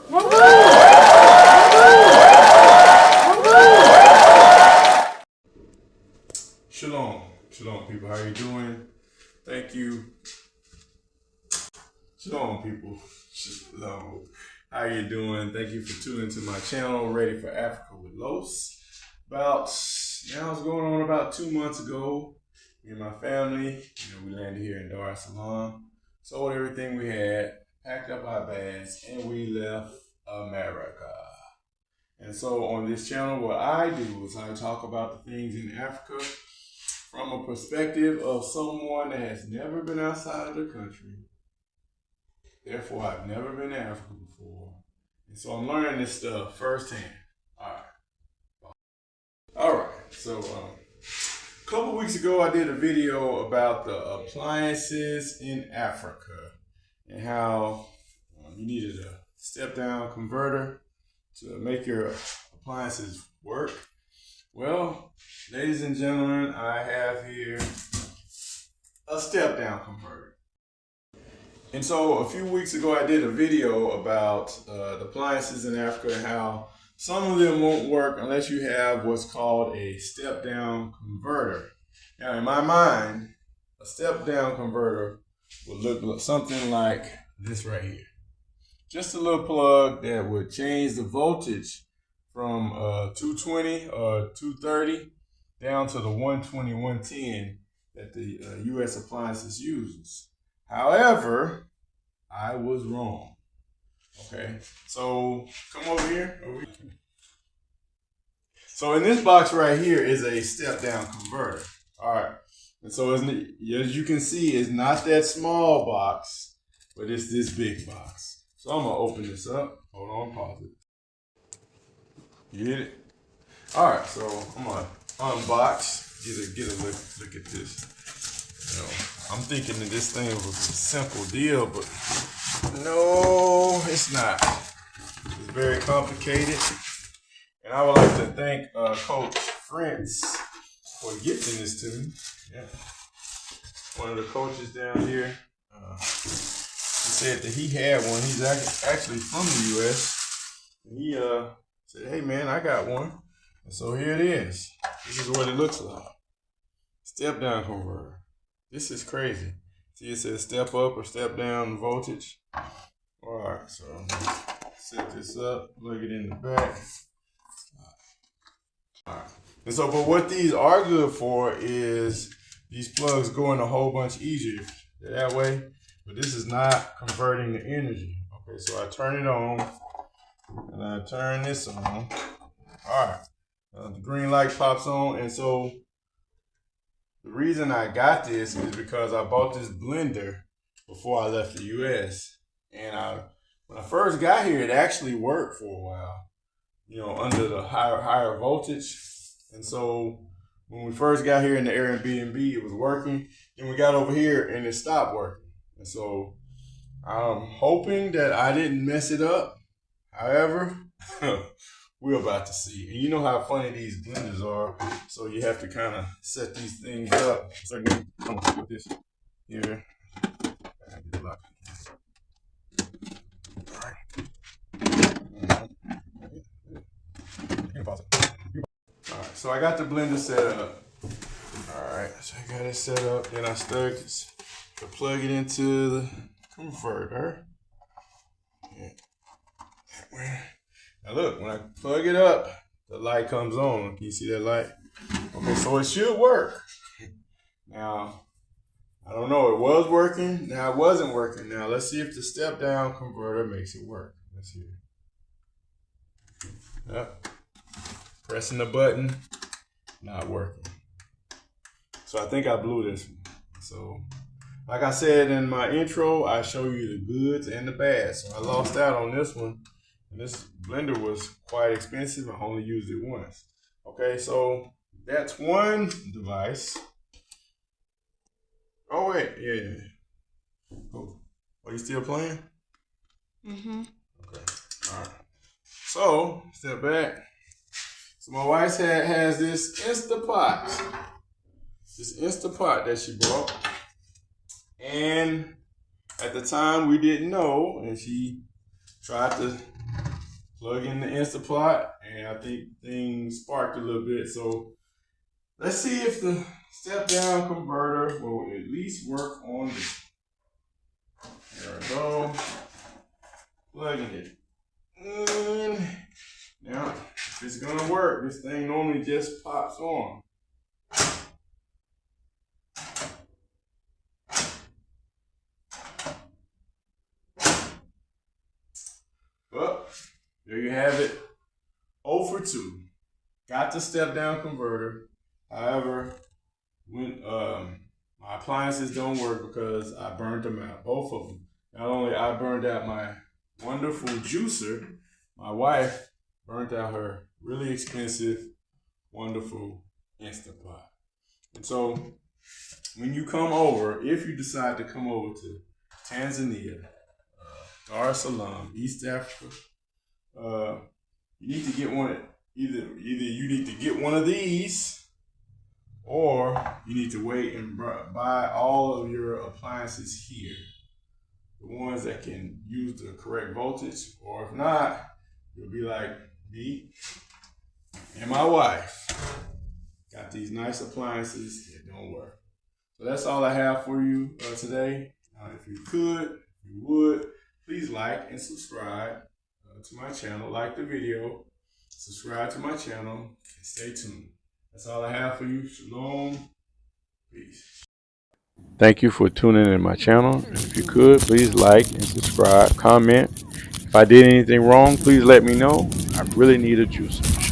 Shalom. Shalom, people. How you doing? Thank you. Shalom, people. Shalom. How you doing? Thank you for tuning to my channel, Ready for Africa with Los. I was going on about 2 months ago. Me and my family, we landed here in Dar es Salaam, sold everything we had, packed up our bags, and we left America. And so on this channel, what I do is I talk about the things in Africa from a perspective of someone that has never been outside of the country. Therefore, I've never been to Africa before. And so I'm learning this stuff firsthand. All right. So a couple weeks ago, I did a video about the appliances in Africa and how you needed a step-down converter to make your appliances work. Well, ladies and gentlemen, I have here a step-down converter. And so a few weeks ago, I did a video about the appliances in Africa and how some of them won't work unless you have what's called a step-down converter. Now, in my mind, a step-down converter would look something like this right here. Just a little plug that would change the voltage from 220 or 230 down to the 120, 110 that the U.S. appliances uses. However, I was wrong. Okay, so come over here. So in this box right here is a step-down converter. All right, and so as you can see, it's not that small box, but it's this big box. So I'm gonna open this up. Hold on, pause it. You get it? All right, so I'm gonna unbox. Get a look at this. I'm thinking that this thing was a simple deal, but no, it's not. It's very complicated. And I would like to thank Coach Prince for gifting this to me. Yeah. One of the coaches down here, he said that he had one. He's actually from the U.S. And he said, hey man, I got one. And so here it is. This is what it looks like. Step down converter. This is crazy. See, it says step up or step down voltage. All right, so set this up, plug it in the back. All right. And so, but what these are good for is these plugs go in a whole bunch easier that way. But this is not converting the energy. Okay, so I turn it on and I turn this on. All right, the green light pops on, and so the reason I got this is because I bought this blender before I left the U.S. And when I first got here, it actually worked for a while, under the higher voltage. And so when we first got here in the Airbnb, it was working. Then we got over here and it stopped working. And so I'm hoping that I didn't mess it up. However, we're about to see. And you know how funny these blenders are. So you have to kind of set these things up. So I'm going to put this here. All right, so I got the blender set up. All right, so I got it set up. Then I start to plug it into the converter. Yeah. Now look, when I plug it up, the light comes on. Can you see that light? Okay, so it should work. Now, I don't know, it was working. Now it wasn't working. Now let's see if the step down converter makes it work. Let's see. Yep. Pressing the button, not working. So I think I blew this one. So like I said in my intro, I show you the goods and the bad. So I lost out on this one. And this blender was quite expensive. I only used it once. Okay, so that's one device. Oh wait, yeah. Oh, are you still playing? Mm-hmm. Okay, all right. So, step back. So my wife has this Instapot. This Instapot that she bought. And at the time we didn't know, and she tried to plug in the Instapot, and I think things sparked a little bit. So let's see if the step down converter will at least work on this. There we go. Plugging it in. Now, if it's gonna work, this thing normally just pops on. Well, there you have it. 0 for 2. Got the step down converter. However, when my appliances don't work because I burned them out, both of them. Not only I burned out my wonderful juicer, my wife burned out her really expensive, wonderful Instapot. And so when you come over, if you decide to come over to Tanzania, Dar es Salaam, East Africa, you need to get one. Either you need to get one of these, or you need to wait and buy all of your appliances here. The ones that can use the correct voltage, or if not, you'll be like me and my wife. Got these nice appliances that don't work. So that's all I have for you today. If you would, please like and subscribe to my channel. Like the video, subscribe to my channel, and stay tuned. That's all I have for you. Shalom. Peace. Thank you for tuning in my channel. If you could, please like and subscribe, comment. If I did anything wrong, please let me know. I really need a juicer.